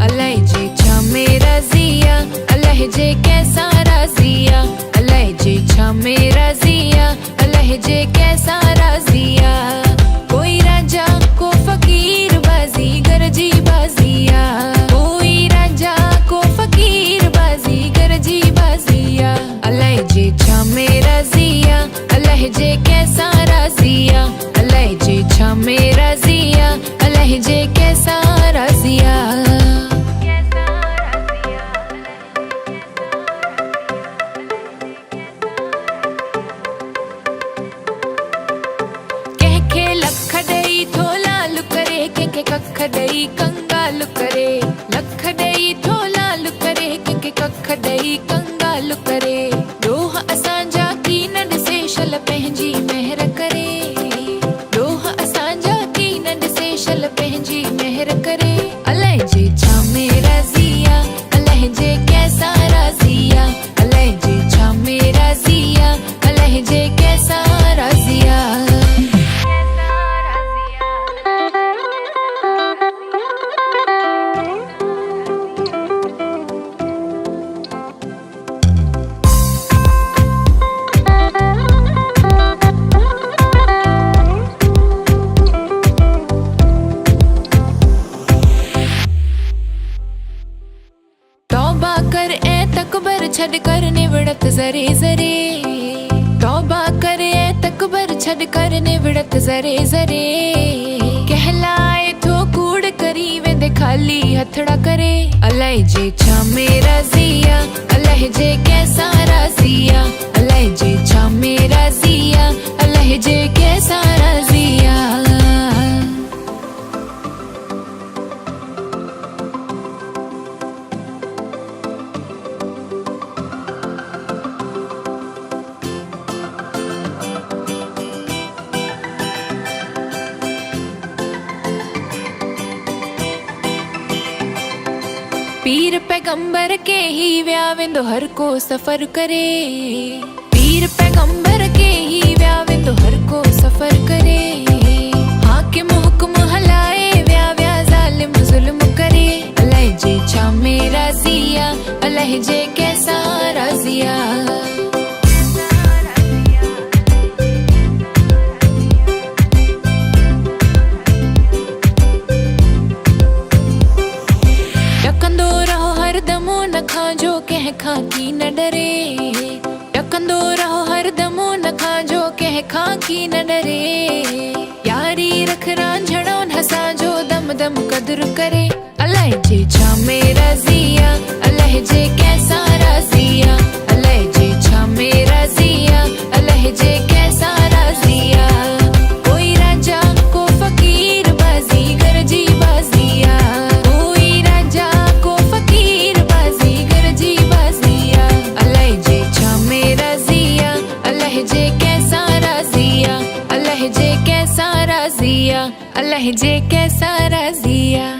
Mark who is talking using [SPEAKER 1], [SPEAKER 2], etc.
[SPEAKER 1] अलहजे छा मेरा जिया, अलहजे कैसा राजिया, अलहजे छा मेरा जिया, अलहजे कैसा राजिया। कोई राजा को फकीर बाजी गरजी बाजिया, कोई राजा को फकीर बाजी गरजी बाजिया। अलहजे छा मेरा जिया, अलहजे कैसा राजिया, अलहजे छा मेरा जिया, अलहजे कैसा राजिया। कह के लख दई थो लाल करे, के कख दई कंगाल करे, लख दई थो लाल करे, के कख दई कंगाल करे। डोह असांजा की न ॾिसे शल पंहिंजी महर करे, डोह असांजा की न ॾिसे शल पंहिंजी महर करे। अलहजे छा मेरा जिया, अलहजे कैसा राजिया, अलहजे छा मेरा जिया, अलहजे कैसा राजिया। तौबा कर ए तकबर छड़ कर निवड़त जरे जरे, तौबा कर ए तकबर छड़ कर निवड़त जरे जरे। कहलाए थो कूड़ करी वेंदे खाली हथड़ा करे। अलहजे छा मेरा जिया, अलहजे कैसा राजिया, अलहजे छा मेरा जिया, अलहजे कैसा राजिया। पीर पैगंबर के ही व्या वेंदो हर को सफर करे, पीर पैगंबर के ही व्या वेंदो हर को सफर करे। हाकिम हुक्म हलाए व्या व्या जालिम जुल्म करे। अलहजे छा मेरा जिया, अलहजे कैसा राजिया। टकंदो रहो हरदमो न खांजो कह खां की न डरे, टकंदो रहो हरदमो न खांजो कह खां की न डरे। यारी रख रांझणो हसांजो दम दम कदर करे। अलहजे छा मेरा जिया, अलहजे कैसा राजिया, अलहजे छा मेरा जिया, अलहजे कैसा राजिया। कोई राजा को फकीर बाजी गरजी बाजिया, कोई राजा को फकीर बाजी गरजी बाजिया। अलहजे छा मेरा जिया, अलहजे कैसा राजिया, अलहजे कैसा राजिया, अलहजे कैसा राजिया।